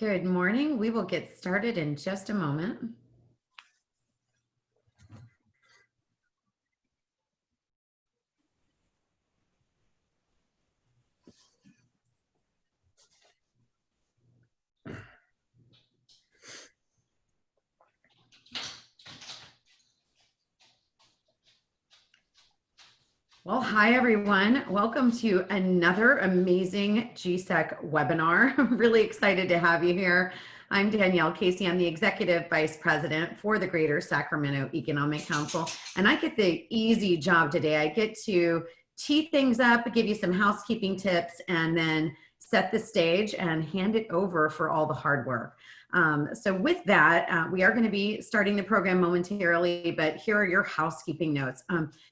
Good morning. We will get started in just a moment. Well, hi everyone. Welcome to another amazing GSEC webinar. I'm really excited to have you here. I'm Danielle Casey. I'm the Executive Vice President for the Greater Sacramento Economic Council, and I get the easy job today. I get to tee things up, give you some housekeeping tips, and then set the stage and hand it over for all the hard work. So with that, we are going to be starting the program momentarily, but here are your housekeeping notes.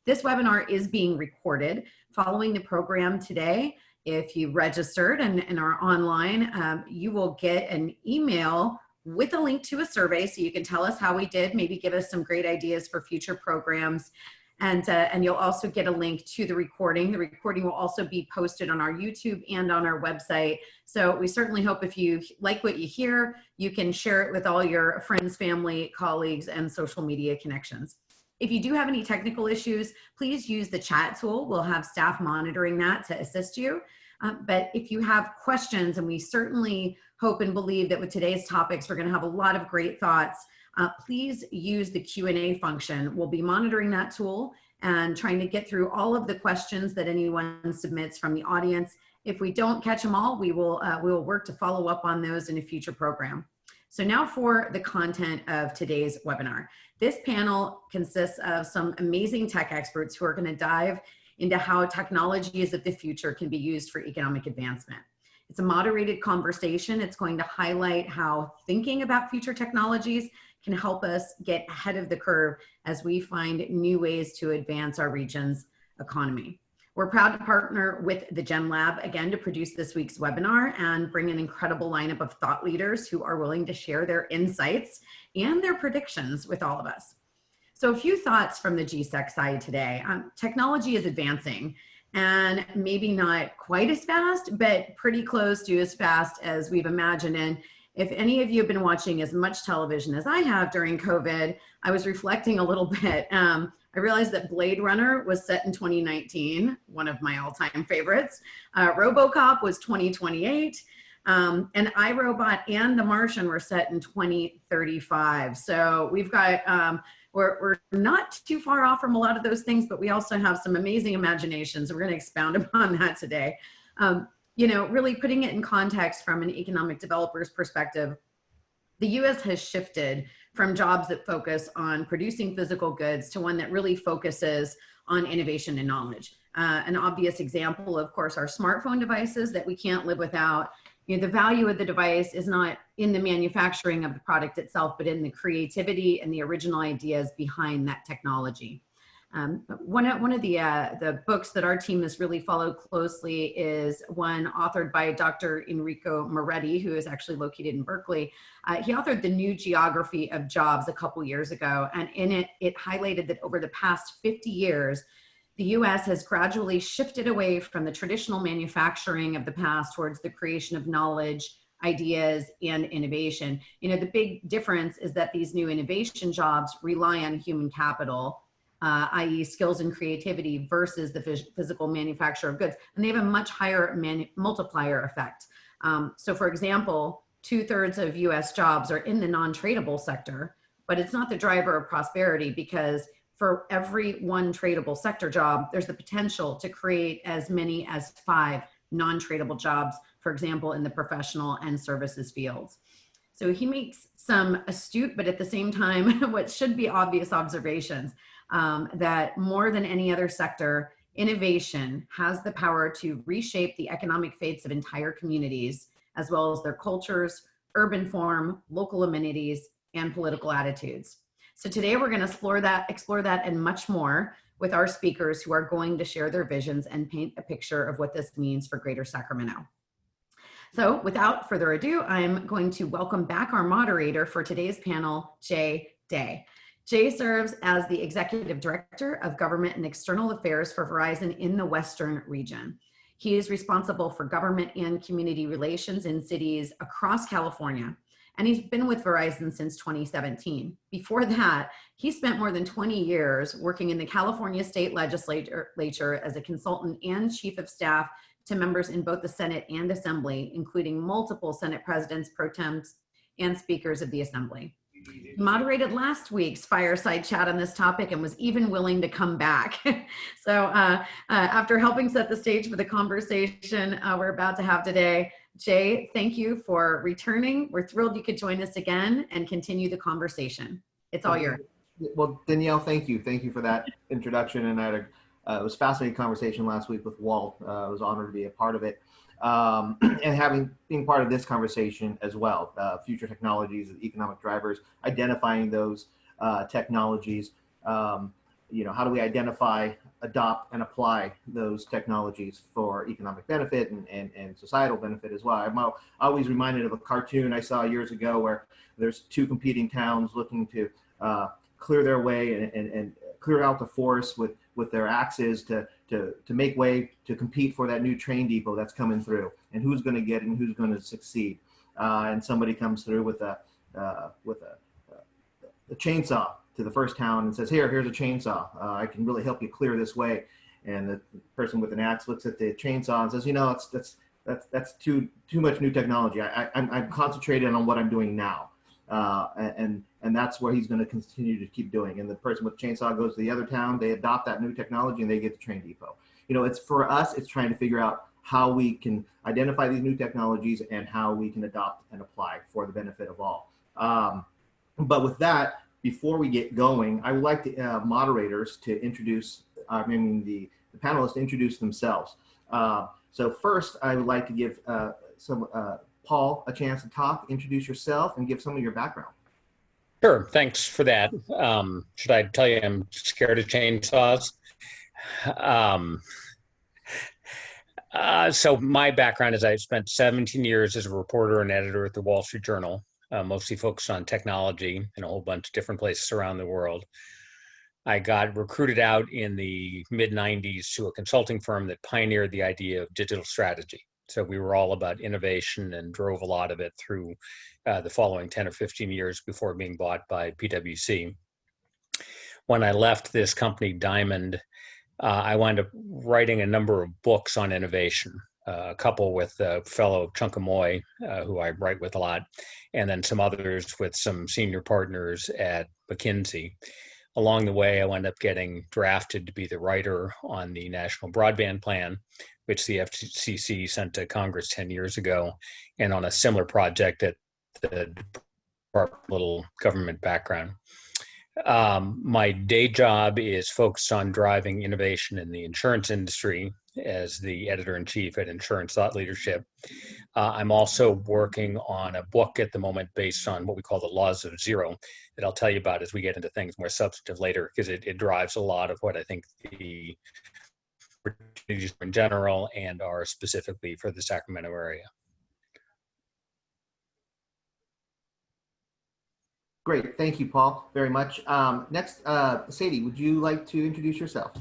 This webinar is being recorded. Following the program today, if you registered and are online, you will get an email with a link to a survey so you can tell us how we did, maybe give us some great ideas for future programs. And you'll also get a link to the recording. The recording will also be posted on our YouTube and on our website. So we certainly hope if you like what you hear, you can share it with all your friends, family, colleagues, and social media connections. If you do have any technical issues, please use the chat tool. We'll have staff monitoring that to assist you. But if you have questions, and we certainly hope and believe that with today's topics, we're going to have a lot of great thoughts, please use the Q&A function. We'll be monitoring that tool and trying to get through all of the questions that anyone submits from the audience. If we don't catch them all, we will work to follow up on those in a future program. So now for the content of today's webinar. This panel consists of some amazing tech experts who are going to dive into how technologies of the future can be used for economic advancement. It's a moderated conversation. It's going to highlight how thinking about future technologies can help us get ahead of the curve as we find new ways to advance our region's economy. We're proud to partner with the Gem Lab again to produce this week's webinar and bring an incredible lineup of thought leaders who are willing to share their insights and their predictions with all of us. So a few thoughts from the GSEC side today. Technology is advancing, and maybe not quite as fast, but pretty close to as fast as we've imagined. And if any of you have been watching as much television as I have during COVID, I was reflecting a little bit. I realized that Blade Runner was set in 2019, one of my all-time favorites. RoboCop was 2028, and iRobot and The Martian were set in 2035. So we've got, we're not too far off from a lot of those things, but we also have some amazing imaginations. We're going to expound upon that today. You know, really putting it in context from an economic developer's perspective, the U.S. has shifted from jobs that focus on producing physical goods to one that really focuses on innovation and knowledge. An obvious example, of course, are smartphone devices that we can't live without. You know, the value of the device is not in the manufacturing of the product itself, but in the creativity and the original ideas behind that technology. One of the books that our team has really followed closely is one authored by Dr. Enrico Moretti, who is actually located in Berkeley. He authored The New Geography of Jobs a couple years ago, and in it, it highlighted that over the past 50 years, the U.S. has gradually shifted away from the traditional manufacturing of the past towards the creation of knowledge, ideas, and innovation. You know, the big difference is that these new innovation jobs rely on human capital, i.e. skills and creativity, versus the physical manufacture of goods. And they have a much higher multiplier effect. So for example, 2/3 of US jobs are in the non-tradable sector, but it's not the driver of prosperity, because for every one tradable sector job, there's the potential to create as many as 5 non-tradable jobs, for example, in the professional and services fields. So he makes some astute, but at the same time, what should be obvious observations. That more than any other sector, innovation has the power to reshape the economic fates of entire communities, as well as their cultures, urban form, local amenities, and political attitudes. So today we're going to explore that and much more with our speakers, who are going to share their visions and paint a picture of what this means for Greater Sacramento. So without further ado, I'm going to welcome back our moderator for today's panel, Jay Day. Jay serves as the Executive Director of Government and External Affairs for Verizon in the Western region. He is responsible for government and community relations in cities across California, and he's been with Verizon since 2017. Before that, he spent more than 20 years working in the California State Legislature as a consultant and chief of staff to members in both the Senate and Assembly, including multiple Senate presidents, pro temps, and speakers of the Assembly. He moderated last week's fireside chat on this topic and was even willing to come back. So after helping set the stage for the conversation we're about to have today, Jay, thank you for returning. We're thrilled you could join us again and continue the conversation. It's all yours. Well, Danielle, thank you. Thank you for that introduction. And I had it was a fascinating conversation last week with Walt. I was honored to be a part of it. And being part of this conversation as well, future technologies, economic drivers, identifying those technologies. How do we identify, adopt, and apply those technologies for economic benefit and societal benefit as well? I'm always reminded of a cartoon I saw years ago where there's two competing towns looking to clear their way and clear out the forest with their axes to make way to compete for that new train depot that's coming through, and who's going to get it and who's going to succeed. And somebody comes through with a chainsaw to the first town and says, here's a chainsaw. I can really help you clear this way. And the person with an axe looks at the chainsaw and says, that's too much new technology. I'm concentrated on what I'm doing now. And that's where he's going to continue to keep doing. And the person with the chainsaw goes to the other town, they adopt that new technology, and they get the train depot. It's for us, it's trying to figure out how we can identify these new technologies and how we can adopt and apply for the benefit of all. But with that, before we get going, I would like the moderators to introduce, the panelists to introduce themselves. So first, I would like to give Paul a chance to talk, introduce yourself, and give some of your background. Sure, thanks for that. Should I tell you I'm scared of chainsaws? So my background is I spent 17 years as a reporter and editor at the Wall Street Journal, mostly focused on technology in a whole bunch of different places around the world. I got recruited out in the mid-90s to a consulting firm that pioneered the idea of digital strategy. So we were all about innovation and drove a lot of it through the following 10 or 15 years before being bought by PwC. When I left this company, Diamond, I wound up writing a number of books on innovation, a couple with a fellow Chunkamoy, who I write with a lot, and then some others with some senior partners at McKinsey. Along the way, I wound up getting drafted to be the writer on the National Broadband Plan, which the FCC sent to Congress 10 years ago, and on a similar project at the little government background. My day job is focused on driving innovation in the insurance industry as the editor-in-chief at Insurance Thought Leadership. I'm also working on a book at the moment based on what we call the laws of zero that I'll tell you about as we get into things more substantive later, because it drives a lot of what I think the opportunities in general and are specifically for the Sacramento area. Great, thank you, Paul, very much. Next, Sadie, would you like to introduce yourself?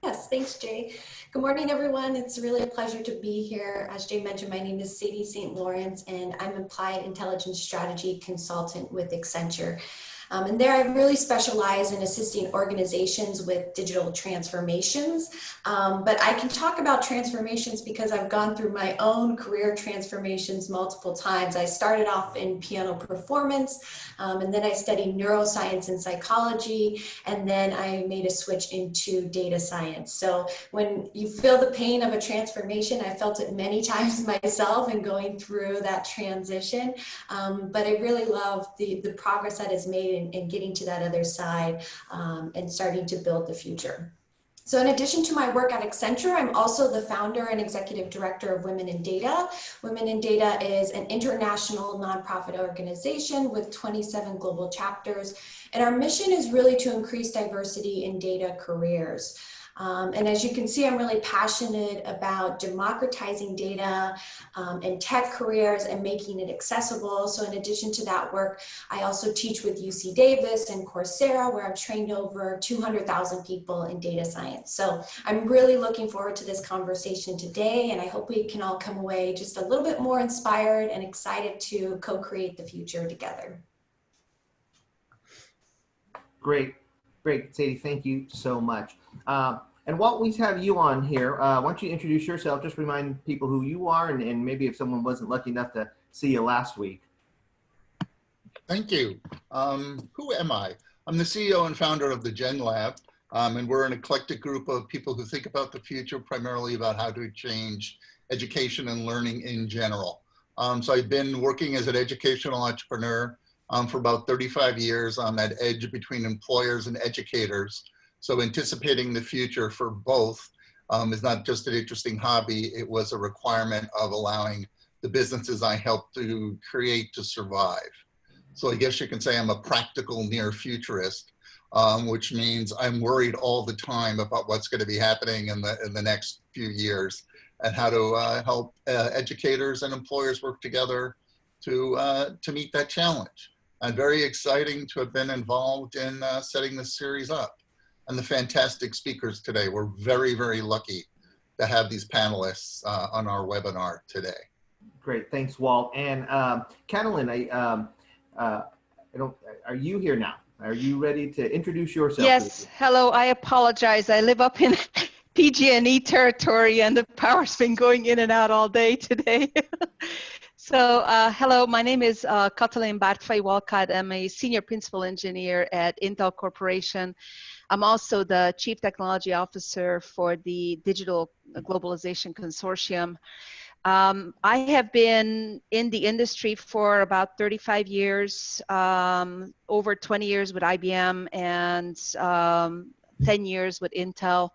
Yes, thanks, Jay. Good morning, everyone. It's really a pleasure to be here. As Jay mentioned, my name is Sadie St. Lawrence, and I'm Applied Intelligence Strategy Consultant with Accenture. And there I really specialize in assisting organizations with digital transformations. But I can talk about transformations because I've gone through my own career transformations multiple times. I started off in piano performance, and then I studied neuroscience and psychology, and then I made a switch into data science. So when you feel the pain of a transformation, I felt it many times myself in going through that transition. But I really love the progress that is made in getting to that other side and starting to build the future. So in addition to my work at Accenture, I'm also the founder and executive director of Women in Data. Women in Data is an international nonprofit organization with 27 global chapters. And our mission is really to increase diversity in data careers. And as you can see, I'm really passionate about democratizing data and tech careers and making it accessible. So in addition to that work, I also teach with UC Davis and Coursera, where I've trained over 200,000 people in data science. So I'm really looking forward to this conversation today, and I hope we can all come away just a little bit more inspired and excited to co-create the future together. Great, great, Sadie. Thank you so much. And while we have you on here, why don't you introduce yourself? Just remind people who you are, and maybe if someone wasn't lucky enough to see you last week. Thank you. Who am I? I'm the CEO and founder of the Gen Lab, and we're an eclectic group of people who think about the future, primarily about how to change education and learning in general. So I've been working as an educational entrepreneur for about 35 years on that edge between employers and educators. So anticipating the future for both is not just an interesting hobby, it was a requirement of allowing the businesses I helped to create to survive. So I guess you can say I'm a practical near futurist, which means I'm worried all the time about what's going to be happening in the next few years and how to help educators and employers work together to meet that challenge. And very exciting to have been involved in setting this series up. And the fantastic speakers today. We're very, very lucky to have these panelists on our webinar today. Great, thanks, Walt. And Katalin, are you here now? Are you ready to introduce yourself? Yes, hello, I apologize. I live up in PG&E territory and the power's been going in and out all day today. So hello, my name is Katalin Bártfai-Walcott. I'm a senior principal engineer at Intel Corporation. I'm also the Chief Technology Officer for the Digital Globalization Consortium. I have been in the industry for about 35 years, over 20 years with IBM and 10 years with Intel.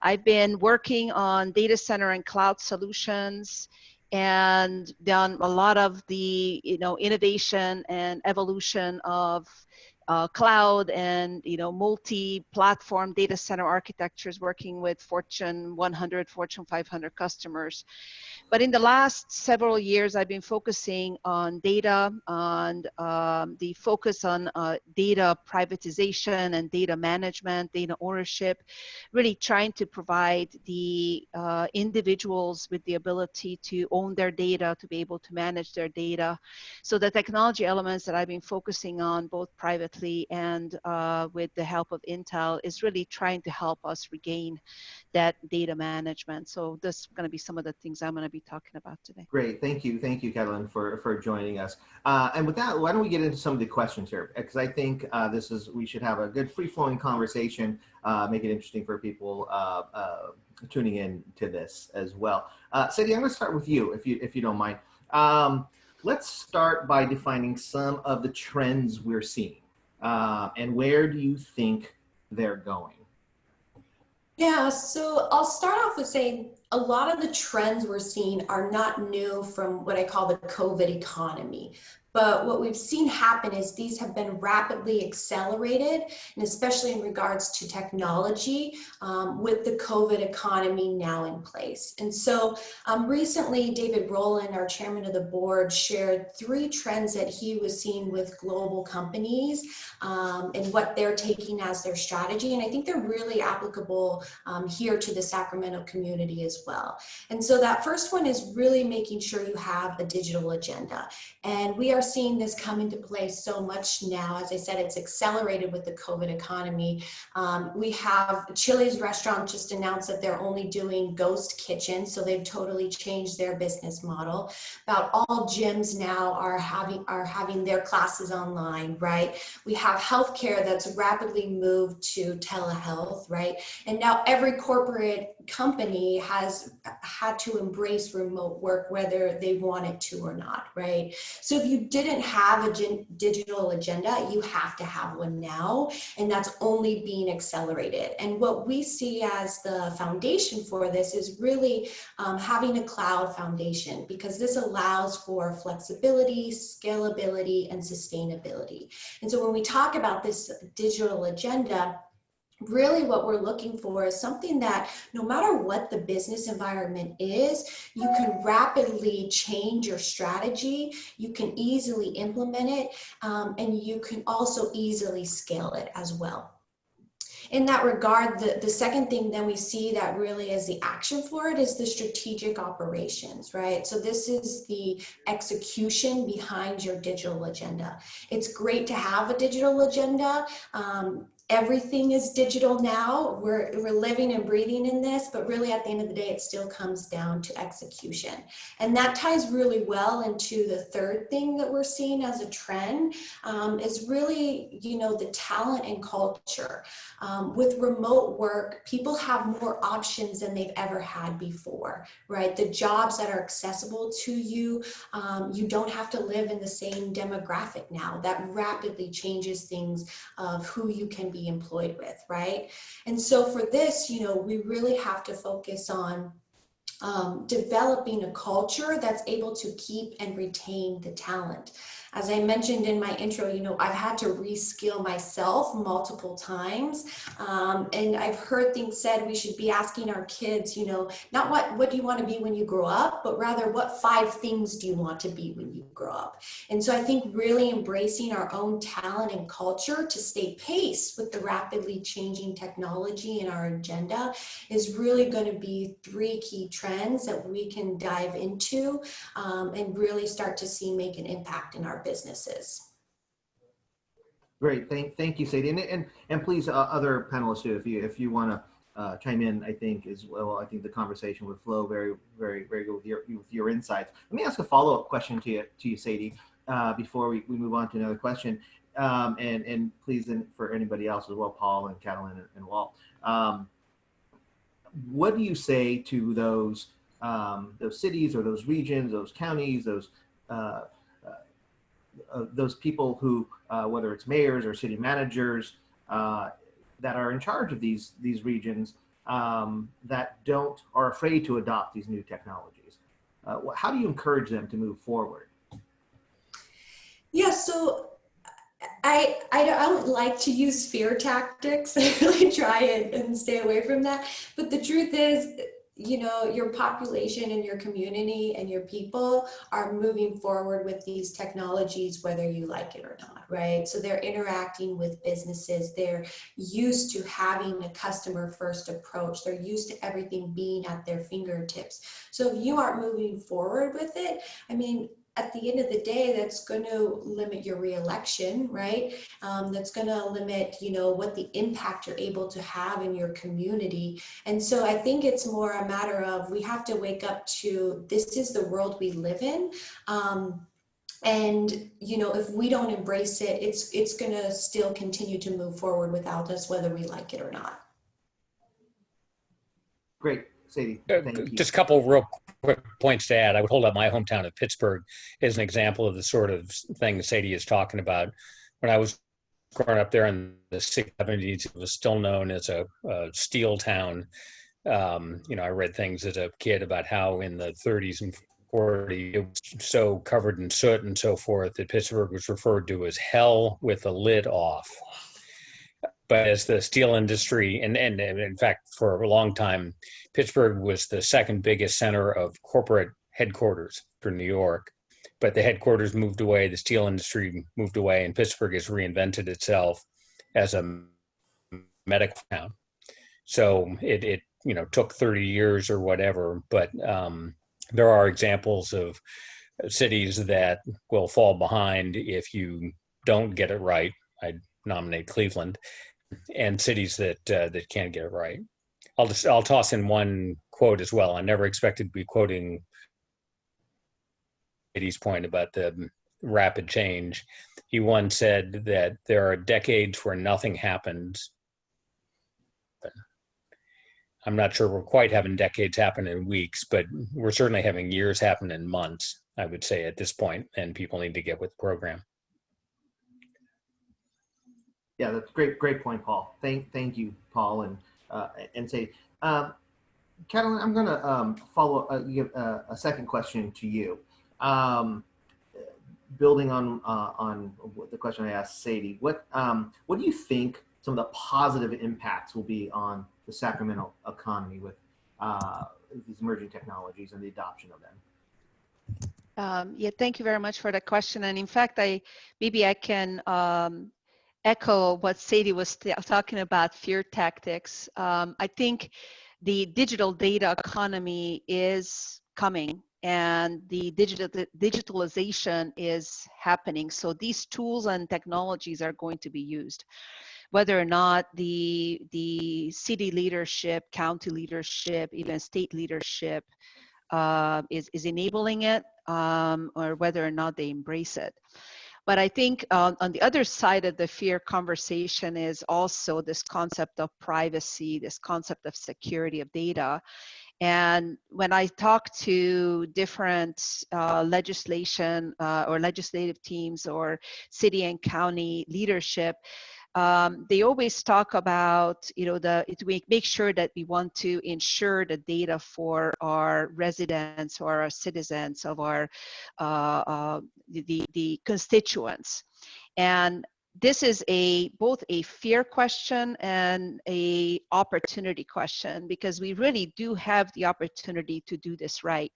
I've been working on data center and cloud solutions and done a lot of the innovation and evolution of cloud and multi-platform data center architectures, working with Fortune 100, Fortune 500 customers. But in the last several years, I've been focusing on data, on the focus on data privatization and data management, data ownership, really trying to provide the individuals with the ability to own their data, to be able to manage their data. So the technology elements that I've been focusing on, both privately and with the help of Intel, is really trying to help us regain that data management. So this is going to be some of the things I'm going to be talking about today. Great, thank you, Katalin, for joining us. And with that, why don't we get into some of the questions here? Because I think we should have a good free-flowing conversation, make it interesting for people tuning in to this as well. Sadie, I'm going to start with you, if you don't mind. Let's start by defining some of the trends we're seeing, and where do you think they're going? Yeah, so I'll start off with saying a lot of the trends we're seeing are not new from what I call the COVID economy. But what we've seen happen is these have been rapidly accelerated, and especially in regards to technology, with the COVID economy now in place. And so recently, David Rowland, our chairman of the board, shared 3 trends that he was seeing with global companies and what they're taking as their strategy. And I think they're really applicable here to the Sacramento community as well. And so that first one is really making sure you have a digital agenda. And we are seeing this come into play so much now. As I said, it's accelerated with the COVID economy. We have Chili's restaurant just announced that they're only doing ghost kitchens, so they've totally changed their business model. About all gyms now are having their classes online, right? We have healthcare that's rapidly moved to telehealth, right? And now every corporate company has had to embrace remote work, whether they want it to or not, right? So if you didn't have a digital agenda, you have to have one now, and that's only being accelerated. And what we see as the foundation for this is really having a cloud foundation, because this allows for flexibility, scalability, and sustainability. And so when we talk about this digital agenda, really what we're looking for is something that no matter what the business environment is, you can rapidly change your strategy, you can easily implement it, and you can also easily scale it as well. In that regard, the second thing then we see that really is the action for it is the strategic operations, right? So this is the execution behind your digital agenda. It's great to have a digital agenda. Everything is digital now. We're living and breathing in this, but really at the end of the day, it still comes down to execution. And that ties really well into the third thing that we're seeing as a trend, is really, the talent and culture. With remote work, people have more options than they've ever had before, right? The jobs that are accessible to you, you don't have to live in the same demographic now. That rapidly changes things of who you can be employed with, right? And so for this, we really have to focus on developing a culture that's able to keep and retain the talent. As I mentioned in my intro, I've had to reskill myself multiple times. And I've heard things said we should be asking our kids, not what do you want to be when you grow up, but rather what 5 things do you want to be when you grow up? And so I think really embracing our own talent and culture to stay pace with the rapidly changing technology in our agenda is really going to be 3 key trends that we can dive into and really start to see make an impact in our businesses. Great, thank you, Sadie, and please, other panelists too, if you want to chime in, I think as well. I think the conversation would flow very, very, very good with your insights. Let me ask a follow-up question to you, Sadie, before we move on to another question, and please, and for anybody else as well, Paul and Katalin and Walt. What do you say to those cities or those regions, those counties, those people who, whether it's mayors or city managers, that are in charge of these regions, that are afraid to adopt these new technologies? How do you encourage them to move forward? Yeah, so I don't like to use fear tactics. I really try and stay away from that. But the truth is, your population and your community and your people are moving forward with these technologies, whether you like it or not, right? So they're interacting with businesses. They're used to having a customer first approach. They're used to everything being at their fingertips. So if you aren't moving forward with it, at the end of the day, that's going to limit your reelection, right? That's going to limit, what the impact you're able to have in your community. And so I think it's more a matter of we have to wake up to this is the world we live in. And, if we don't embrace it, it's going to still continue to move forward without us, whether we like it or not. Great. Sadie, thank you. Just a couple real quick points to add. I would hold up my hometown of Pittsburgh as an example of the sort of thing Sadie is talking about. When I was growing up there in the 70s, it was still known as a steel town. I read things as a kid about how in the 30s and 40s, it was so covered in soot and so forth that Pittsburgh was referred to as hell with the lid off. But as the steel industry, and in fact, for a long time, Pittsburgh was the second biggest center of corporate headquarters for New York. But the headquarters moved away, the steel industry moved away, and Pittsburgh has reinvented itself as a medical town. So it took 30 years or whatever, but there are examples of cities that will fall behind if you don't get it right. I'd nominate Cleveland. And cities that can't get it right. I'll toss in one quote as well. I never expected to be quoting Sadie's point about the rapid change. He once said that there are decades where nothing happens. I'm not sure we're quite having decades happen in weeks, but we're certainly having years happen in months, I would say at this point, and people need to get with the program. Yeah, that's great point, Paul. Thank you, Paul, and say, Katalin, I'm going to give a second question to you, building on the question I asked Sadie. What do you think some of the positive impacts will be on the Sacramento economy with these emerging technologies and the adoption of them. Yeah, thank you very much for the question. And in fact, maybe I can echo what Sadie was talking about, fear tactics. I think the digital data economy is coming, and the digitalization is happening. So these tools and technologies are going to be used. Whether or not the city leadership, county leadership, even state leadership is enabling it, or whether or not they embrace it. But I think on the other side of the fear conversation is also this concept of privacy, this concept of security of data. And when I talk to different legislation or legislative teams or city and county leadership, they always talk about, to make sure that we want to ensure the data for our residents or our citizens of our the constituents. And this is both a fear question and a opportunity question, because we really do have the opportunity to do this right.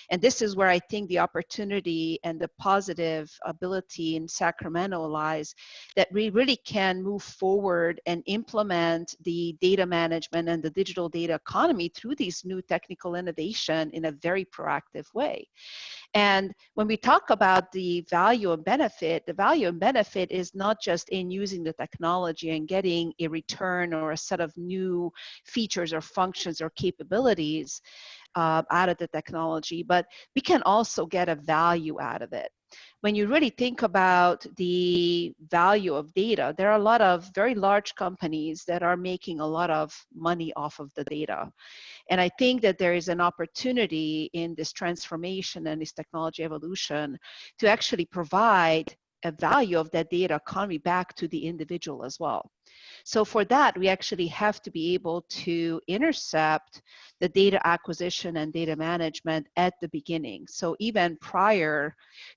And this is where I think the opportunity and the positive ability in Sacramento lies, that we really can move forward and implement the data management and the digital data economy through these new technical innovation in a very proactive way. And when we talk about the value and benefit, the value and benefit is not just in using the technology and getting a return or a set of new features or functions or capabilities out of the technology, but we can also get a value out of it. When you really think about the value of data, there are a lot of very large companies that are making a lot of money off of the data. And I think that there is an opportunity in this transformation and this technology evolution to actually provide a value of that data economy back to the individual as well. So for that, we actually have to be able to intercept the data acquisition and data management at the beginning. So even prior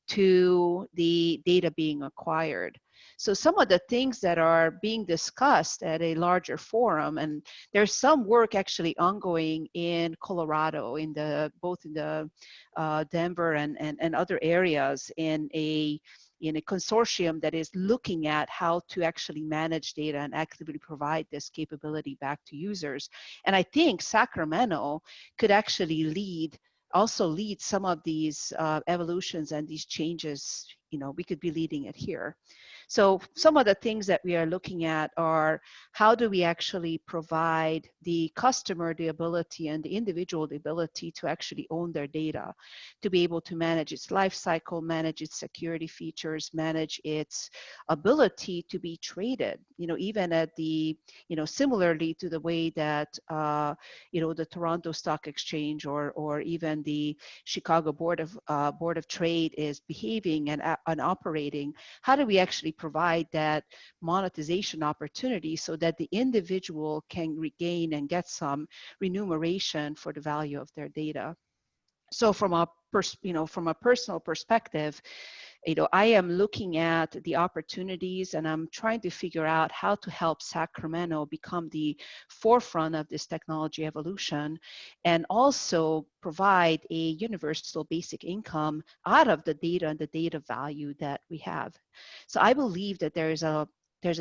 to the data being acquired. So some of the things that are being discussed at a larger forum, and there's some work actually ongoing in Colorado, both in the Denver and other areas in a consortium that is looking at how to actually manage data and actively provide this capability back to users. And I think Sacramento could actually also lead some of these evolutions and these changes. We could be leading it here. So some of the things that we are looking at are, how do we actually provide the customer the ability and the individual the ability to actually own their data, to be able to manage its life cycle, manage its security features, manage its ability to be traded, even at the, similarly to the way that, the Toronto Stock Exchange or even the Chicago Board of Trade is behaving and operating. How do we actually provide that monetization opportunity so that the individual can regain and get some remuneration for the value of their data? So from a personal perspective, I am looking at the opportunities, and I'm trying to figure out how to help Sacramento become the forefront of this technology evolution, and also provide a universal basic income out of the data and the data value that we have. So I believe that there's a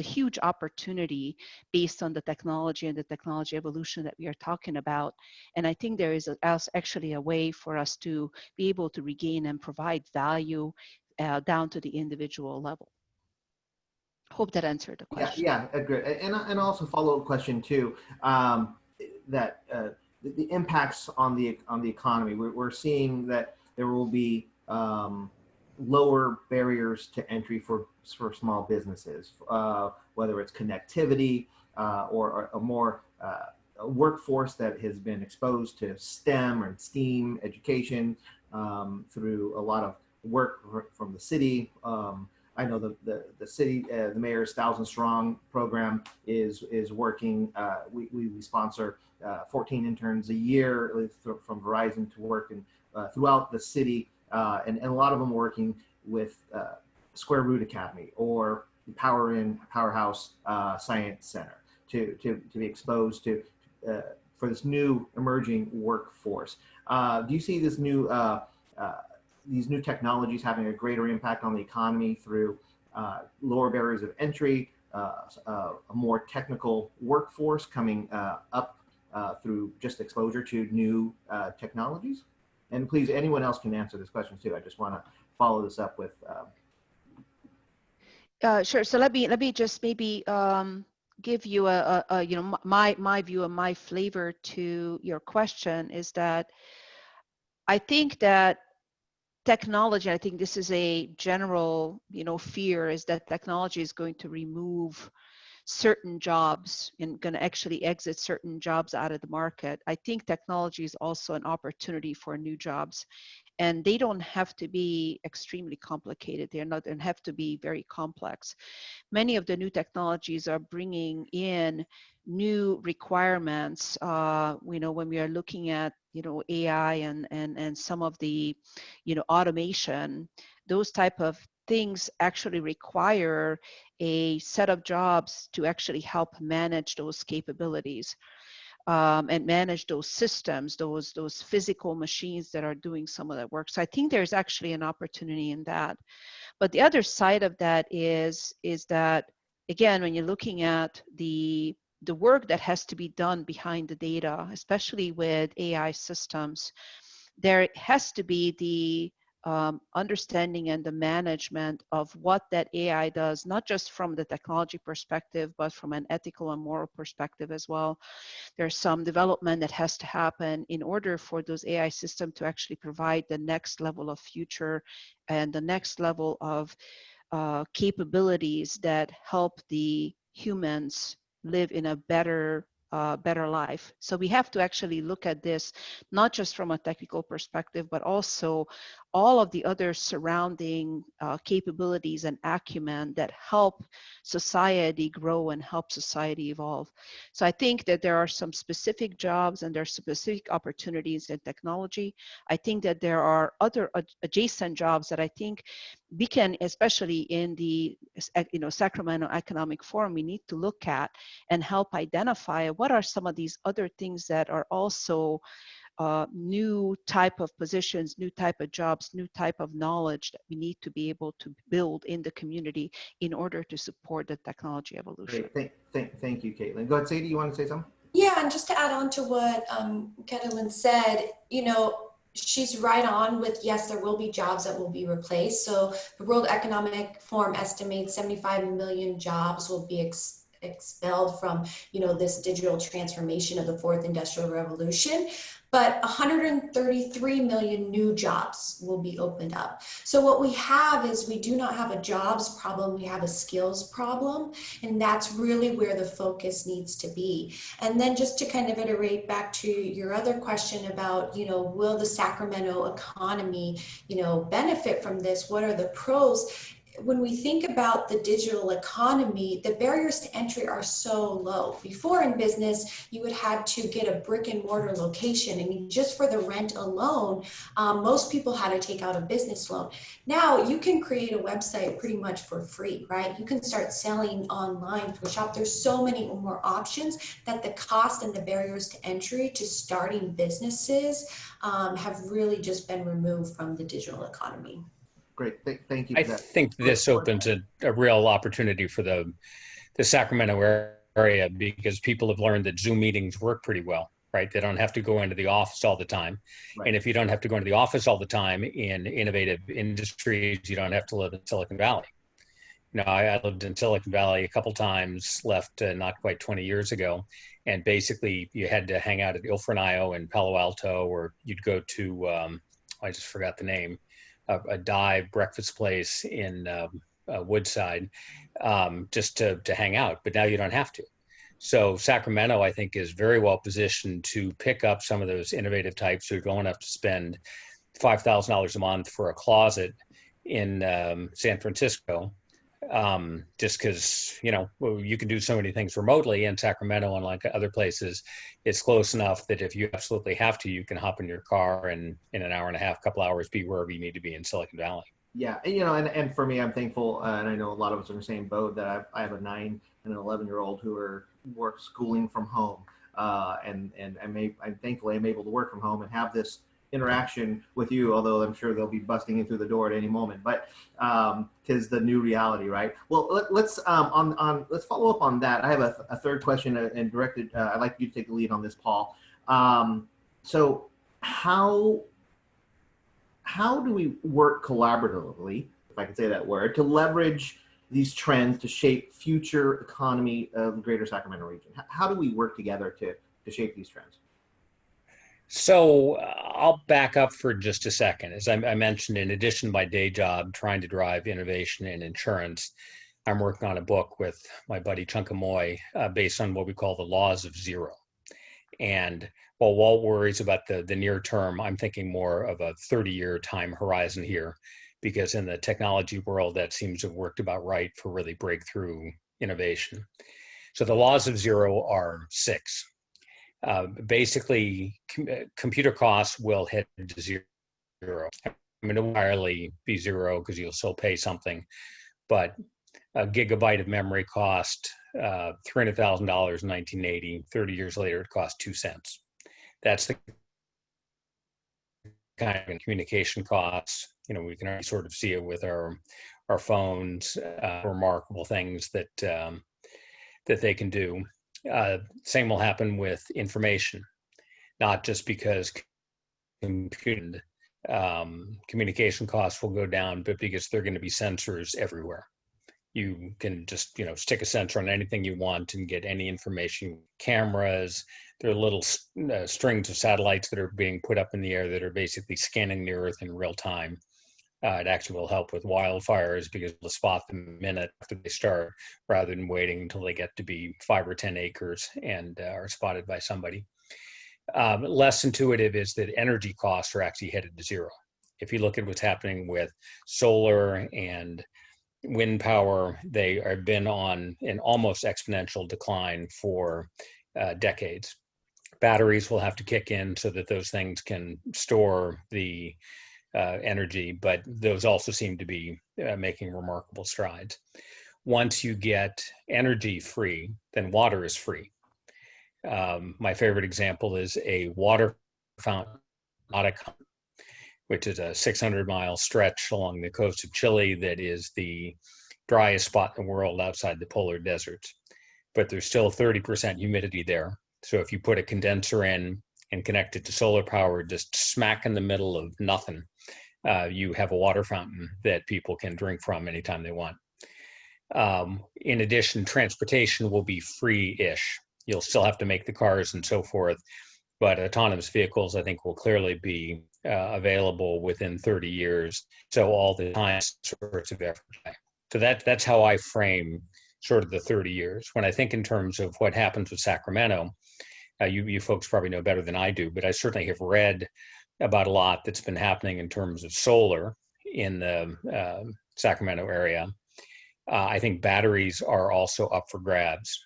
huge opportunity based on the technology and the technology evolution that we are talking about. And I think there is actually a way for us to be able to regain and provide value down to the individual level. Hope that answered the question. Yeah, good. And also follow-up question too, that the impacts on the economy. We're seeing that there will be lower barriers to entry for small businesses, whether it's connectivity or a more workforce that has been exposed to STEM or STEAM education through a lot of work from the city. I know the city, the mayor's 1,000 Strong program is working. We sponsor 14 interns a year from Verizon to work throughout the city, and a lot of them working with Square Root Academy or powerhouse science center to be exposed to for this new emerging workforce. Do you see this these new technologies having a greater impact on the economy through lower barriers of entry, a more technical workforce coming up through just exposure to new technologies? And please, anyone else can answer this question too. I just want to follow this up with. Sure. So let me just maybe give you a my view and my flavor to your question is that I think that technology, I think this is a general fear, is that technology is going to remove certain jobs and going to actually exit certain jobs out of the market. I think technology is also an opportunity for new jobs, and they don't have to be extremely complicated. They don't have to be very complex. Many of the new technologies are bringing in new requirements. When we are looking at AI and some of the automation, those type of things actually require a set of jobs to actually help manage those capabilities and manage those systems, those physical machines that are doing some of that work. So I think there's actually an opportunity in that. But the other side of that is that, again, when you're looking at the work that has to be done behind the data, especially with AI systems, there has to be the understanding and the management of what that AI does, not just from the technology perspective, but from an ethical and moral perspective as well. There's some development that has to happen in order for those AI systems to actually provide the next level of future and the next level of capabilities that help the humans live in a better life. So we have to actually look at this not just from a technical perspective, but also all of the other surrounding capabilities and acumen that help society grow and help society evolve. So I think that there are some specific jobs and there are specific opportunities in technology. I think that there are other adjacent jobs that I think we can, especially in the Sacramento Economic Forum, we need to look at and help identify what are some of these other things that are also new type of positions, new type of jobs, new type of knowledge that we need to be able to build in the community in order to support the technology evolution. Great. Thank you, Caitlin. Go ahead, Sadie, you want to say something? Yeah, and just to add on to what Katalin said, she's right on with, yes, there will be jobs that will be replaced. So the World Economic Forum estimates 75 million jobs will be expelled from, this digital transformation of the fourth industrial revolution. But 133 million new jobs will be opened up. So what we have is we do not have a jobs problem, we have a skills problem. And that's really where the focus needs to be. And then just to kind of iterate back to your other question about, will the Sacramento economy, benefit from this? What are the pros? When we think about the digital economy, the barriers to entry are so low. Before in business, you would have to get a brick and mortar location, and just for the rent alone, most people had to take out a business loan. Now you can create a website pretty much for free, right? You can start selling online through a shop. There's so many more options that the cost and the barriers to entry to starting businesses have really just been removed from the digital economy. Great, thank you I for that. think this opens a real opportunity for the Sacramento area, because people have learned that Zoom meetings work pretty well, right? They don't have to go into the office all the time. Right. And if you don't have to go into the office all the time in innovative industries, you don't have to live in Silicon Valley. I lived in Silicon Valley a couple times, left not quite 20 years ago. And basically you had to hang out at Ilfreniyo in Palo Alto, or you'd go to, I just forgot the name, a dive breakfast place in Woodside, just to hang out, but now you don't have to. So Sacramento, I think, is very well positioned to pick up some of those innovative types who don't have to spend $5,000 a month for a closet in San Francisco, just because, you can do so many things remotely. In Sacramento, unlike other places, it's close enough that if you absolutely have to, you can hop in your car and in an hour and a half, couple hours, be wherever you need to be in Silicon Valley. Yeah, and for me, I'm thankful, and I know a lot of us are in the same boat, that I have a 9 and an 11-year-old who are schooling from home, and I'm thankfully I'm able to work from home and have this interaction with you, although I'm sure they'll be busting in through the door at any moment. But 'tis the new reality, right? Well, let's let's follow up on that. I have a third question and directed. I'd like you to take the lead on this, Paul. So how do we work collaboratively, if I can say that word, to leverage these trends to shape future economy of the Greater Sacramento region? How do we work together to shape these trends? So I'll back up for just a second. As I mentioned, in addition to my day job, trying to drive innovation in insurance, I'm working on a book with my buddy Chunkamoy based on what we call the laws of zero. And while Walt worries about the near term, I'm thinking more of a 30-year time horizon here, because in the technology world, that seems to have worked about right for really breakthrough innovation. So the laws of zero are 6. Basically, computer costs will head to zero. I mean, it will entirely be zero because you'll still pay something, but a gigabyte of memory cost $300,000 in 1980. 30 years later, it cost 2 cents. That's the kind of communication costs. We can already sort of see it with our phones, remarkable things that they can do. Same will happen with information, not just because communication costs will go down, but because there are going to be sensors everywhere. You can just, stick a sensor on anything you want and get any information. Cameras, there are little strings of satellites that are being put up in the air that are basically scanning the Earth in real time. It actually will help with wildfires because it'll spot them a minute after they start, rather than waiting until they get to be 5 or 10 acres and are spotted by somebody. Less intuitive is that energy costs are actually headed to zero. If you look at what's happening with solar and wind power, they have been on an almost exponential decline for decades. Batteries will have to kick in so that those things can store the energy, but those also seem to be making remarkable strides. Once you get energy free, then water is free. My favorite example is a water fountain, which is a 600-mile stretch along the coast of Chile that is the driest spot in the world outside the polar deserts. But there's still 30% humidity there. So if you put a condenser in and connect it to solar power, just smack in the middle of nothing, you have a water fountain that people can drink from anytime they want. In addition, transportation will be free-ish. You'll still have to make the cars and so forth, but autonomous vehicles, I think, will clearly be available within 30 years. So all the time sorts of effort. So that's how I frame sort of the 30 years. When I think in terms of what happens with Sacramento, you folks probably know better than I do, but I certainly have read about a lot that's been happening in terms of solar in the Sacramento area. I think batteries are also up for grabs.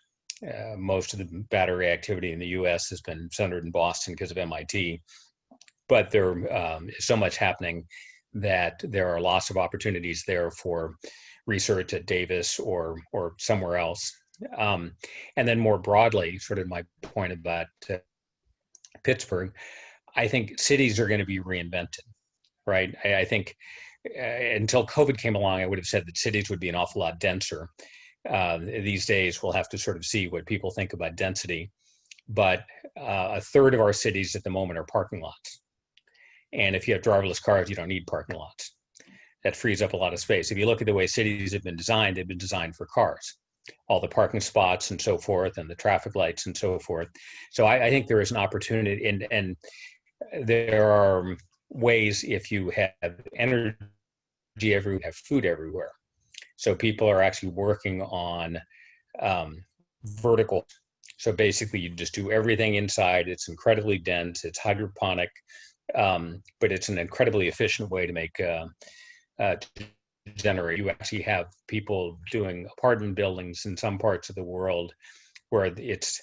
Most of the battery activity in the US has been centered in Boston because of MIT, but there is so much happening that there are lots of opportunities there for research at Davis or somewhere else. And then more broadly, sort of my point about Pittsburgh, I think cities are going to be reinvented, right? I think until COVID came along, I would have said that cities would be an awful lot denser. These days, we'll have to sort of see what people think about density. But a third of our cities at the moment are parking lots. And if you have driverless cars, you don't need parking lots. That frees up a lot of space. If you look at the way cities have been designed, they've been designed for cars. All the parking spots and so forth, and the traffic lights and so forth. So I think there is an opportunity, and there are ways, if you have energy everywhere, you have food everywhere. So people are actually working on vertical. So basically you just do everything inside. It's incredibly dense, it's hydroponic, but it's an incredibly efficient way to make, generate. You actually have people doing apartment buildings in some parts of the world where it's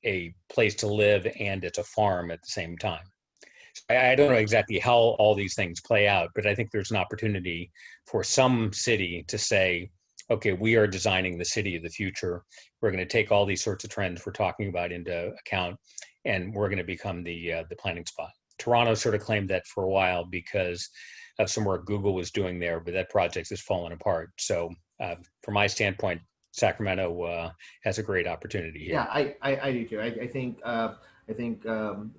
a place to live and it's a farm at the same time. I don't know exactly how all these things play out, but I think there's an opportunity for some city to say, okay, we are designing the city of the future. We're going to take all these sorts of trends we're talking about into account, and we're going to become the planning spot. Toronto sort of claimed that for a while because of some work Google was doing there, but that project has fallen apart. So from my standpoint, Sacramento has a great opportunity here. Yeah, I do too. I think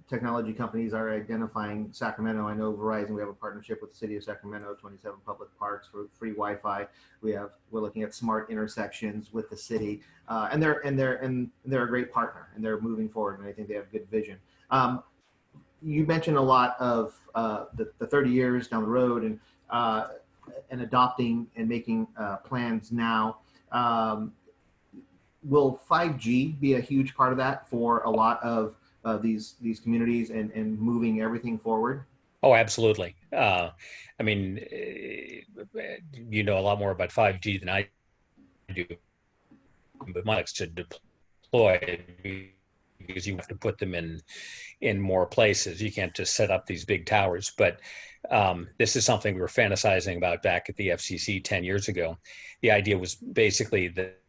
technology companies are identifying Sacramento. I know Verizon. We have a partnership with the city of Sacramento, 27 public parks for free Wi-Fi. We're looking at smart intersections with the city, and they're a great partner, and they're moving forward. And I think they have good vision. You mentioned a lot of the 30 years down the road and adopting and making plans now. Will 5G be a huge part of that for a lot of these communities and moving everything forward? Oh, absolutely. I mean, you know a lot more about 5G than I do, but my likes to deploy because you have to put them in more places. You can't just set up these big towers. But this is something we were fantasizing about back at the FCC 10 years ago. The idea was basically that,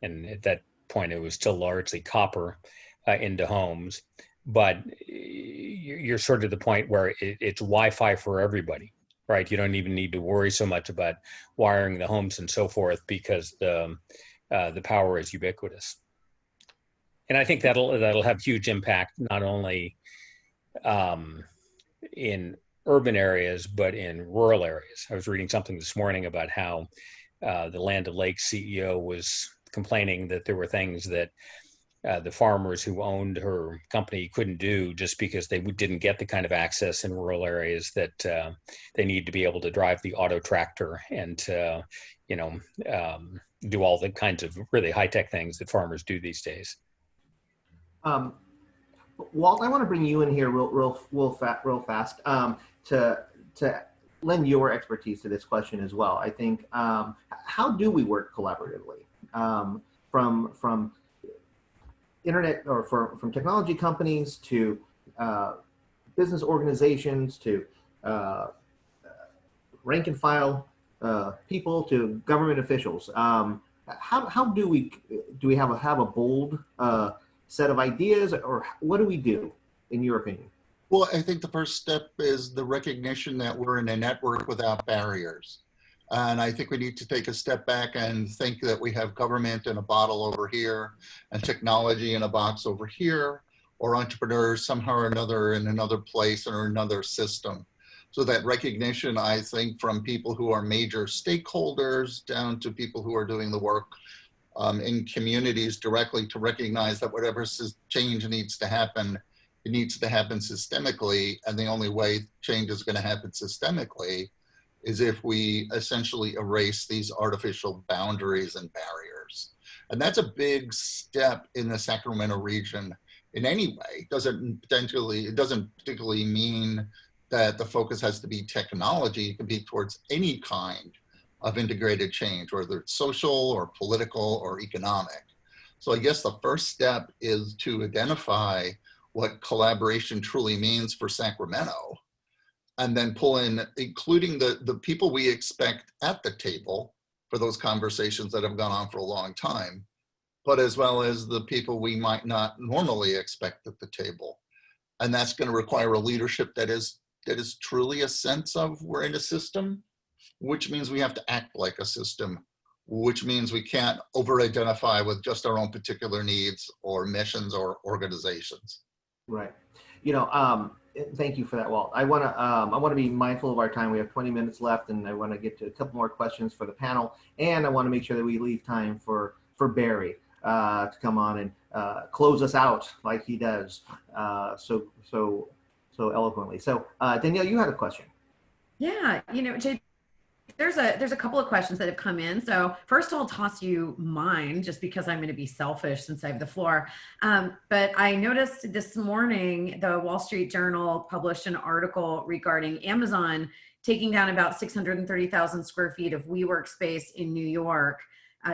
and at that point it was still largely copper into homes, but you're sort of the point where it's Wi-Fi for everybody, right? You don't even need to worry so much about wiring the homes and so forth because the power is ubiquitous. And I think that'll have huge impact not only in urban areas but in rural areas. I was reading something this morning about how the Land O'Lakes CEO was complaining that there were things that the farmers who owned her company couldn't do just because they didn't get the kind of access in rural areas that they need to be able to drive the auto tractor and do all the kinds of really high-tech things that farmers do these days. Walt, I want to bring you in here real fast to lend your expertise to this question as well. I think, how do we work collaboratively from internet or from technology companies to business organizations to rank and file people to government officials? How do we have a bold set of ideas, or what do we do, in your opinion? Well, I think the first step is the recognition that we're in a network without barriers. And I think we need to take a step back and think that we have government in a bottle over here and technology in a box over here, or entrepreneurs somehow or another in another place or another system. So that recognition, I think, from people who are major stakeholders down to people who are doing the work in communities directly, to recognize that whatever change needs to happen, it needs to happen systemically. And the only way change is going to happen systemically is if we essentially erase these artificial boundaries and barriers. And that's a big step in the Sacramento region in any way. It doesn't particularly mean that the focus has to be technology. It can be towards any kind of integrated change, whether it's social or political or economic. So I guess the first step is to identify what collaboration truly means for Sacramento, and then pull in, including the people we expect at the table for those conversations that have gone on for a long time, but as well as the people we might not normally expect at the table. And that's going to require a leadership that is truly a sense of we're in a system, which means we have to act like a system, which means we can't over-identify with just our own particular needs or missions or organizations. Right. Thank you for that, Walt. I want to be mindful of our time. We have 20 minutes left, and I want to get to a couple more questions for the panel, and I want to make sure that we leave time for Barry to come on and close us out like he does so eloquently. So Danielle, you had a question. Yeah, Jay, there's a couple of questions that have come in. So first I'll toss you mine just because I'm going to be selfish since I have the floor. But I noticed this morning, the Wall Street Journal published an article regarding Amazon taking down about 630,000 square feet of WeWork space in New York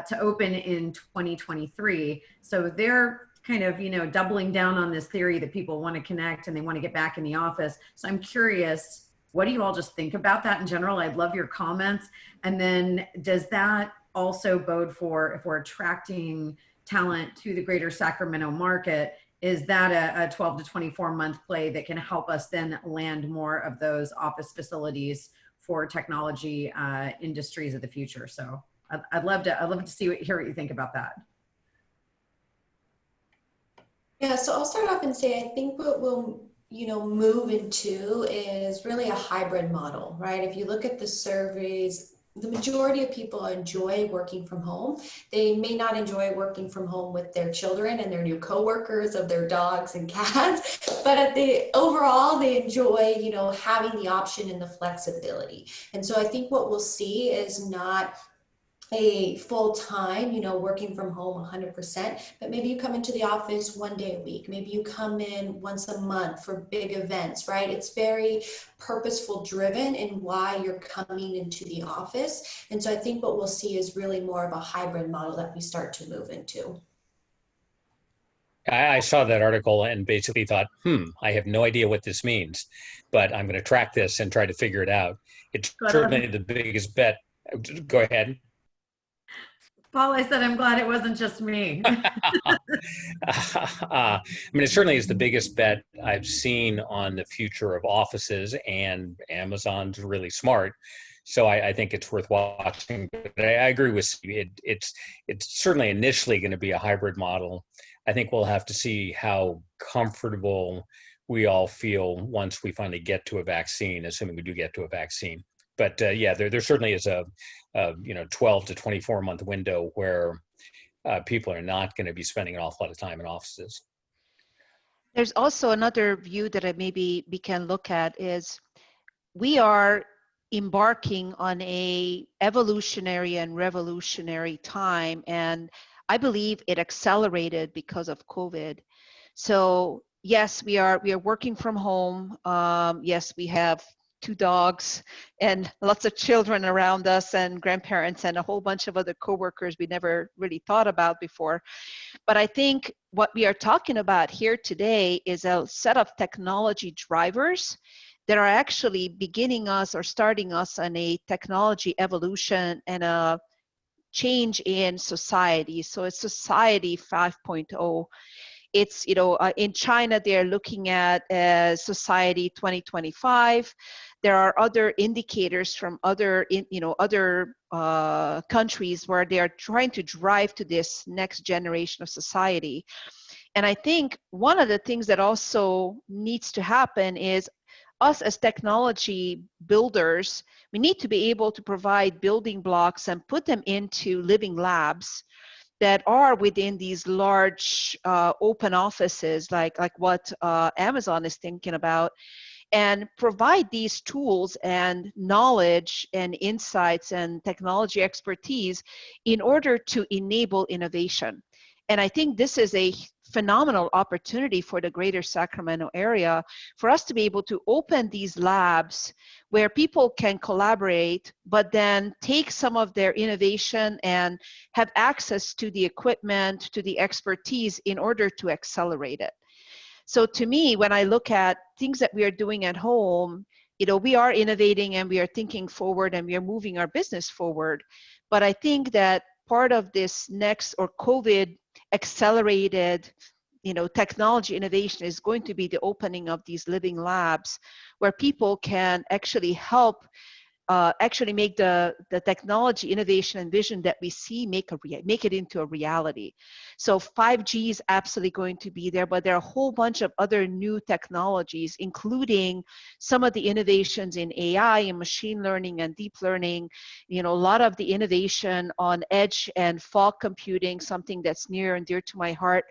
to open in 2023. So they're kind of, doubling down on this theory that people want to connect and they want to get back in the office. So I'm curious, what do you all just think about that in general? I'd love your comments. And then does that also bode for, if we're attracting talent to the greater Sacramento market, is that a 12 to 24 month play that can help us then land more of those office facilities for technology industries of the future? So I'd love to hear what you think about that. Yeah, so I'll start off and say, I think what we'll, move into is really a hybrid model, right? If you look at the surveys, the majority of people enjoy working from home. They may not enjoy working from home with their children and their new coworkers of their dogs and cats, but overall, they enjoy, having the option and the flexibility. And so I think what we'll see is not a full-time, working from home 100%, but maybe you come into the office 1 day a week. Maybe you come in once a month for big events, right? It's very purposeful driven in why you're coming into the office. And so I think what we'll see is really more of a hybrid model that we start to move into. I saw that article and basically thought, I have no idea what this means, but I'm going to track this and try to figure it out. It's certainly the biggest bet. Go ahead. Paul, I said, I'm glad it wasn't just me. I mean, it certainly is the biggest bet I've seen on the future of offices, and Amazon's really smart. So I think it's worth watching. But I agree with you. It's certainly initially going to be a hybrid model. I think we'll have to see how comfortable we all feel once we finally get to a vaccine, assuming we do get to a vaccine. But yeah, there certainly is a 12 to 24 month window where people are not going to be spending an awful lot of time in offices. There's also another view that maybe we can look at is we are embarking on a evolutionary and revolutionary time, and I believe it accelerated because of COVID. So yes, we are working from home. Yes, we have 2 dogs and lots of children around us and grandparents and a whole bunch of other coworkers we never really thought about before. But I think what we are talking about here today is a set of technology drivers that are actually beginning us or starting us on a technology evolution and a change in society. So it's society 5.0. It's, in China, they're looking at society 2025. There are other indicators from other countries where they are trying to drive to this next generation of society. And I think one of the things that also needs to happen is us as technology builders, we need to be able to provide building blocks and put them into living labs that are within these large open offices like what Amazon is thinking about, and provide these tools and knowledge and insights and technology expertise in order to enable innovation. And I think this is a phenomenal opportunity for the greater Sacramento area for us to be able to open these labs where people can collaborate, but then take some of their innovation and have access to the equipment, to the expertise in order to accelerate it. So to me, when I look at things that we are doing at home, we are innovating and we are thinking forward and we are moving our business forward. But I think that part of this next or COVID accelerated technology innovation is going to be the opening of these living labs where people can actually help actually make the technology innovation and vision that we see make it into a reality. So 5G is absolutely going to be there, but there are a whole bunch of other new technologies, including some of the innovations in AI and machine learning and deep learning, a lot of the innovation on edge and fog computing, something that's near and dear to my heart,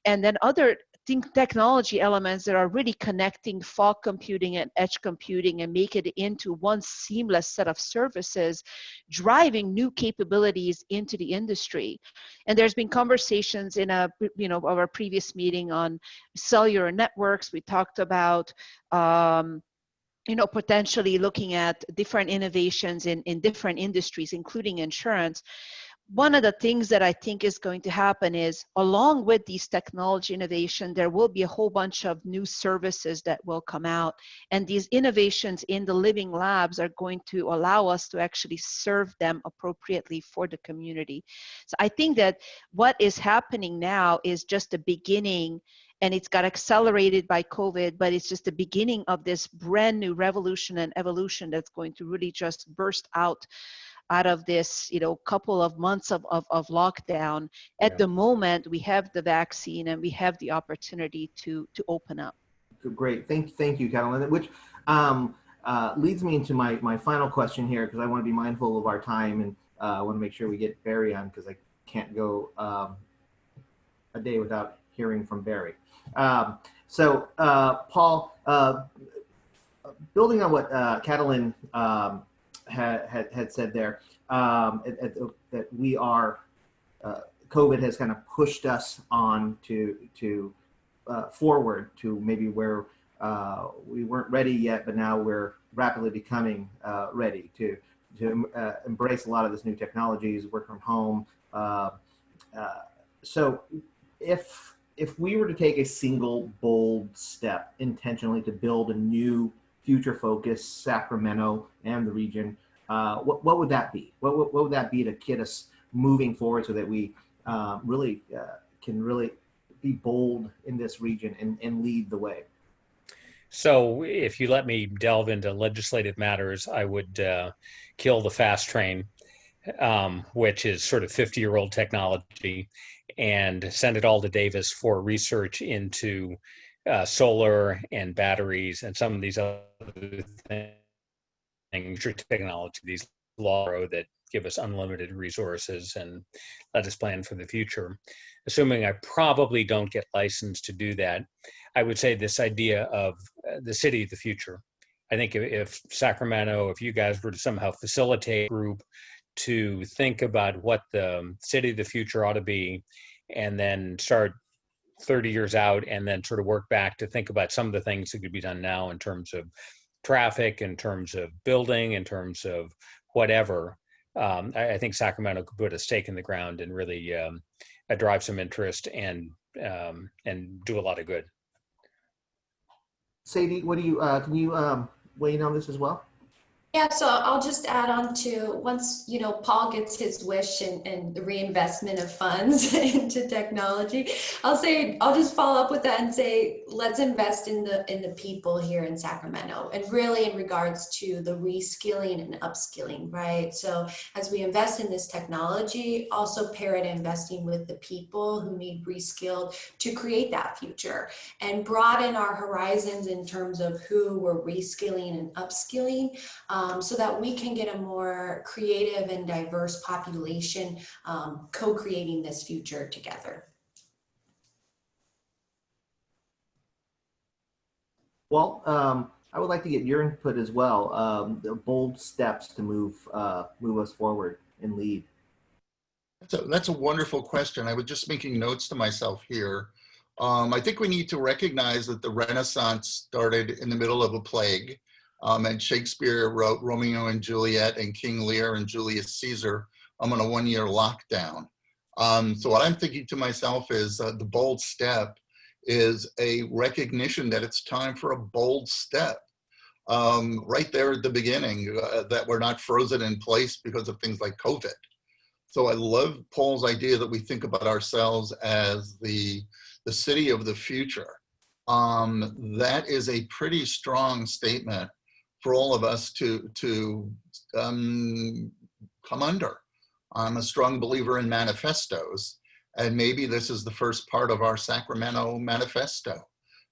and then other technology elements that are really connecting fog computing and edge computing and make it into one seamless set of services, driving new capabilities into the industry. And there's been conversations in our previous meeting on cellular networks. We talked about potentially looking at different innovations in different industries, including insurance. one of the things that I think is going to happen is, along with these technology innovation, there will be a whole bunch of new services that will come out. And these innovations in the living labs are going to allow us to actually serve them appropriately for the community. So I think that what is happening now is just the beginning, and it's got accelerated by COVID, but it's just the beginning of this brand new revolution and evolution that's going to really just burst out of this, couple of months of lockdown. At the moment, we have the vaccine and we have the opportunity to open up. Great, thank you, Katalin. Which leads me into my final question here, because I want to be mindful of our time, and I want to make sure we get Barry on, because I can't go a day without hearing from Barry. So Paul, building on what Katalin had said there, that we are, COVID has kind of pushed us on to forward to maybe where we weren't ready yet, but now we're rapidly becoming ready to embrace a lot of this new technologies, work from home. So if we were to take a single bold step intentionally to build a new future-focused Sacramento and the region, what would that be? What would that be to get us moving forward so that we really can really be bold in this region and lead the way? So if you let me delve into legislative matters, I would kill the fast train, which is sort of 50-year-old technology, and send it all to Davis for research into solar and batteries and some of these other things, technology, these laws that give us unlimited resources and let us plan for the future. Assuming I probably don't get licensed to do that, I would say this idea of the city of the future. I think if Sacramento, if you guys were to somehow facilitate a group to think about what the city of the future ought to be, and then start 30 years out and then sort of work back to think about some of the things that could be done now in terms of traffic, in terms of building, in terms of whatever, I think Sacramento could put a stake in the ground and really drive some interest and do a lot of good. Sadie, what do you can you weigh in on this as well? Yeah, so I'll just add on to, once, Paul gets his wish and the reinvestment of funds into technology, I'll just follow up with that and say, let's invest in the people here in Sacramento, and really in regards to the reskilling and upskilling, right? So as we invest in this technology, also pair it investing with the people who need reskilled to create that future, and broaden our horizons in terms of who we're reskilling and upskilling, so that we can get a more creative and diverse population co-creating this future together. Well, I would like to get your input as well. The bold steps to move us forward and lead. That's a wonderful question. I was just making notes to myself here. I think we need to recognize that the Renaissance started in the middle of a plague. And Shakespeare wrote Romeo and Juliet and King Lear and Julius Caesar on a one-year lockdown. So what I'm thinking to myself is the bold step is a recognition that it's time for a bold step. Right there at the beginning, that we're not frozen in place because of things like COVID. So I love Paul's idea that we think about ourselves as the city of the future. That is a pretty strong statement for all of us to come under. I'm a strong believer in manifestos, and maybe this is the first part of our Sacramento manifesto,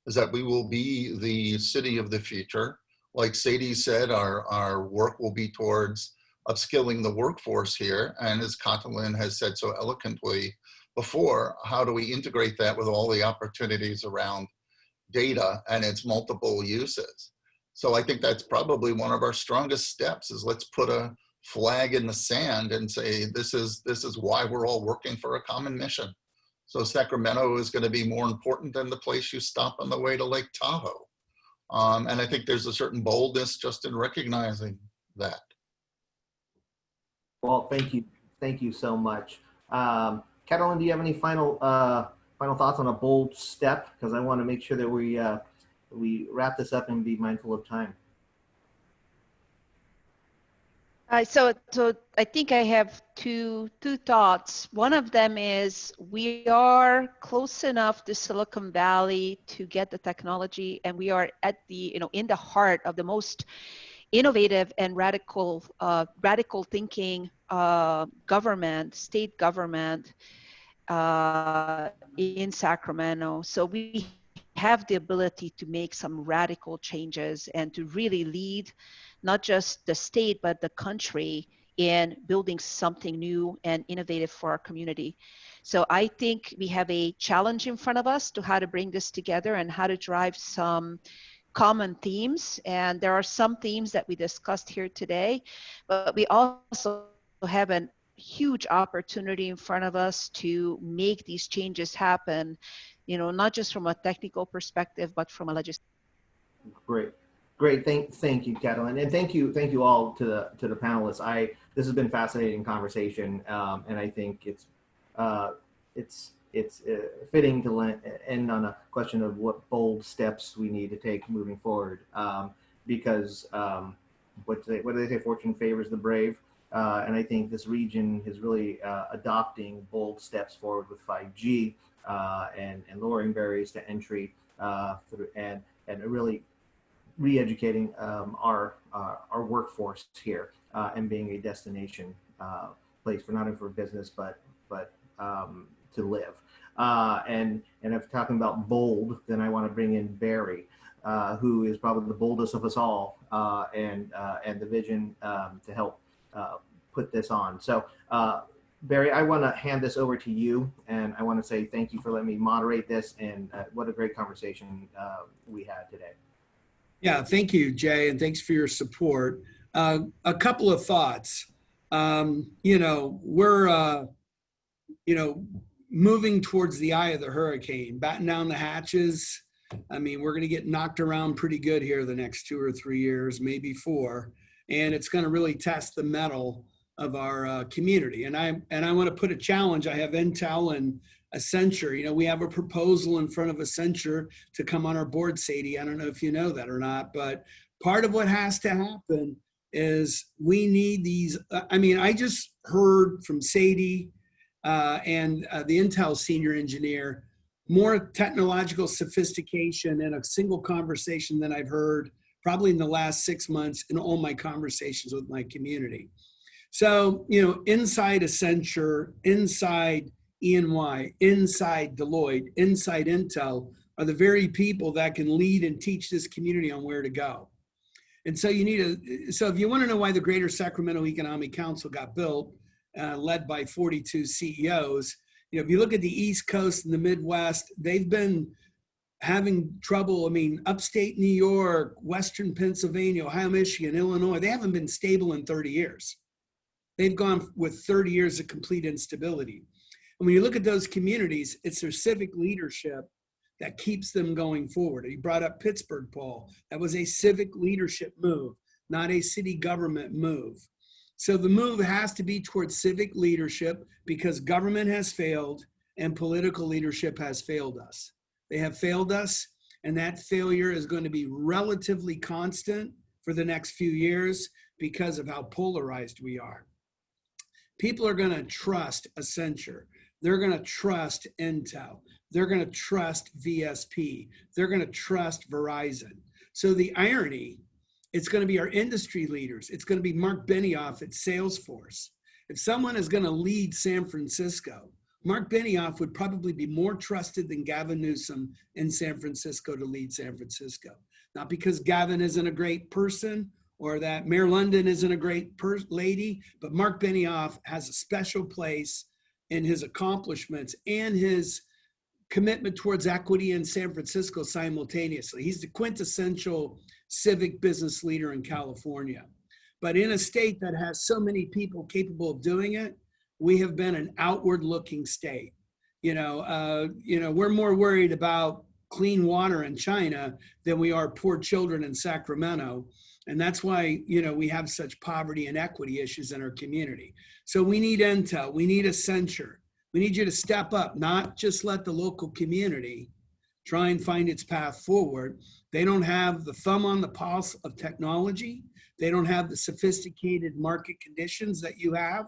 is that we will be the city of the future. Like Sadie said, our work will be towards upskilling the workforce here, and as Katalin has said so eloquently before, how do we integrate that with all the opportunities around data and its multiple uses? So I think that's probably one of our strongest steps, is let's put a flag in the sand and say, this is why we're all working for a common mission. So Sacramento is going to be more important than the place you stop on the way to Lake Tahoe. And I think there's a certain boldness just in recognizing that. Well, thank Thank you so much. Katalin, do you have any final thoughts on a bold step? Because I want to make sure that we wrap this up and be mindful of time. So I think I have two thoughts. One of them is we are close enough to Silicon Valley to get the technology, and we are at the in the heart of the most innovative and radical thinking government, state government in Sacramento. So we have the ability to make some radical changes and to really lead not just the state, but the country in building something new and innovative for our community. So I think we have a challenge in front of us to how to bring this together and how to drive some common themes. And there are some themes that we discussed here today, but we also have a huge opportunity in front of us to make these changes happen, not just from a technical perspective, but from a legislative. Great. Thank you, Katalin, and thank you all to the panelists. This has been a fascinating conversation, and I think it's fitting to end on a question of what bold steps we need to take moving forward, because what do they say? Fortune favors the brave, and I think this region is really adopting bold steps forward with 5G and lowering barriers to entry and really re-educating our workforce here and being a destination place for not only for business but to live. And if talking about bold, then I want to bring in Barry, who is probably the boldest of us all, and the vision to help put this on. So Barry, I want to hand this over to you, and I want to say thank you for letting me moderate this, and what a great conversation we had today. Yeah, thank you, Jay, and thanks for your support. A couple of thoughts. We're moving towards the eye of the hurricane, batten down the hatches. I mean, we're going to get knocked around pretty good here the next 2 or 3 years, maybe 4, and it's going to really test the mettle of our community. And I want to put a challenge. I have Intel and Accenture. We have a proposal in front of Accenture to come on our board, Sadie. I don't know if you know that or not, but part of what has to happen is we need these. I just heard from Sadie and the Intel senior engineer, more technological sophistication in a single conversation than I've heard probably in the last 6 months in all my conversations with my community. So, inside Accenture, inside EY, inside Deloitte, inside Intel are the very people that can lead and teach this community on where to go. And so so if you want to know why the Greater Sacramento Economic Council got built, led by 42 CEOs, if you look at the East Coast and the Midwest, they've been having trouble. Upstate New York, Western Pennsylvania, Ohio, Michigan, Illinois, they haven't been stable in 30 years. They've gone with 30 years of complete instability. And when you look at those communities, it's their civic leadership that keeps them going forward. You brought up Pittsburgh, Paul. That was a civic leadership move, not a city government move. So the move has to be towards civic leadership because government has failed and political leadership has failed us. They have failed us, and that failure is going to be relatively constant for the next few years because of how polarized we are. People are going to trust Accenture. They're going to trust Intel. They're going to trust VSP. They're going to trust Verizon. So the irony, it's going to be our industry leaders. It's going to be Mark Benioff at Salesforce. If someone is going to lead San Francisco, Mark Benioff would probably be more trusted than Gavin Newsom in San Francisco to lead San Francisco. Not because Gavin isn't a great person or that Mayor London isn't a great lady, but Mark Benioff has a special place in his accomplishments and his commitment towards equity in San Francisco simultaneously. He's the quintessential civic business leader in California. But in a state that has so many people capable of doing it, we have been an outward-looking state. We're more worried about clean water in China than we are poor children in Sacramento. And that's why, we have such poverty and equity issues in our community. So we need Intel, we need Accenture. We need you to step up, not just let the local community try and find its path forward. They don't have the thumb on the pulse of technology. They don't have the sophisticated market conditions that you have.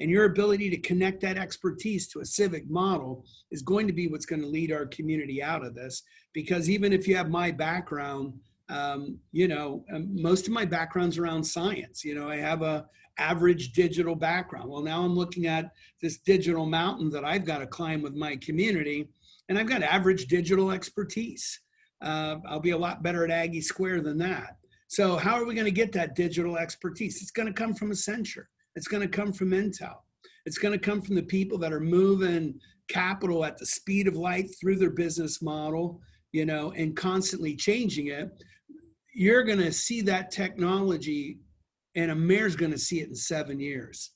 And your ability to connect that expertise to a civic model is going to be what's going to lead our community out of this. Because even if you have my background, most of my background's around science. I have a average digital background. Well, now I'm looking at this digital mountain that I've got to climb with my community, and I've got average digital expertise. I'll be a lot better at Aggie Square than that. So how are we going to get that digital expertise? It's going to come from Accenture. It's going to come from Intel. It's going to come from the people that are moving capital at the speed of light through their business model, and constantly changing it. You're going to see that technology, and a mayor's going to see it in 7 years.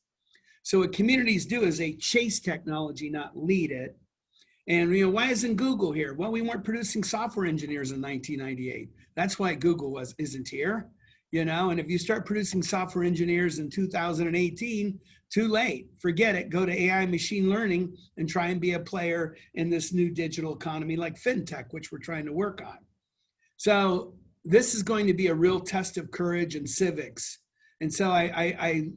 So what communities do is they chase technology, not lead it. And why isn't Google here? Well, we weren't producing software engineers in 1998. That's why Google isn't here. And if you start producing software engineers in 2018, too late. Forget it. Go to AI machine learning and try and be a player in this new digital economy like fintech, which we're trying to work on. So this is going to be a real test of courage and civics. And so a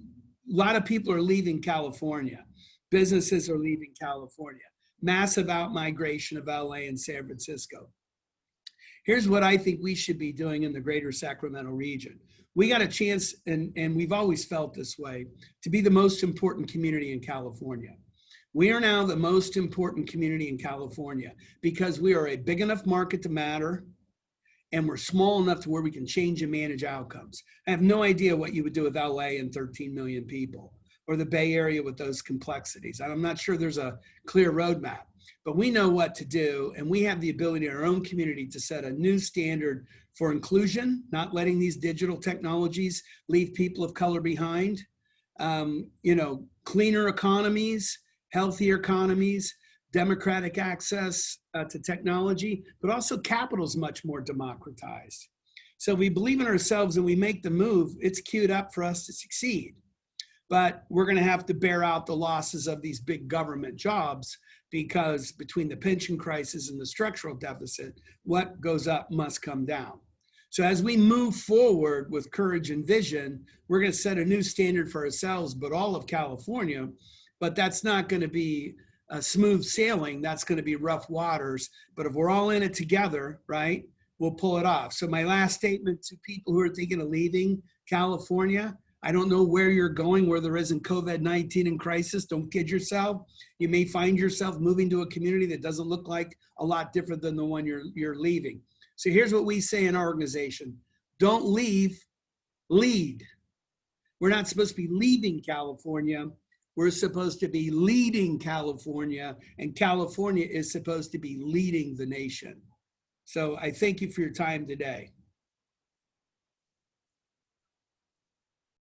lot of people are leaving California. Businesses are leaving California. Massive outmigration of LA and San Francisco. Here's what I think we should be doing in the Greater Sacramento region. We got a chance, and we've always felt this way, to be the most important community in California. We are now the most important community in California because we are a big enough market to matter, and we're small enough to where we can change and manage outcomes. I have no idea what you would do with LA and 13 million people, or the Bay Area with those complexities. I'm not sure there's a clear roadmap, but we know what to do, and we have the ability in our own community to set a new standard for inclusion, not letting these digital technologies leave people of color behind, cleaner economies, healthier economies, democratic access to technology, but also capital is much more democratized. So we believe in ourselves and we make the move, it's queued up for us to succeed. But we're going to have to bear out the losses of these big government jobs, because between the pension crisis and the structural deficit, what goes up must come down. So as we move forward with courage and vision, we're going to set a new standard for ourselves, but all of California. But that's not going to be a smooth sailing. That's going to be rough waters. But if we're all in it together, right, we'll pull it off. So my last statement to people who are thinking of leaving California, I don't know where you're going, where there isn't COVID-19 and crisis. Don't kid yourself. You may find yourself moving to a community that doesn't look like a lot different than the one you're leaving. So here's what we say in our organization. Don't leave, lead. We're not supposed to be leaving California. We're supposed to be leading California, and California is supposed to be leading the nation. So I thank you for your time today.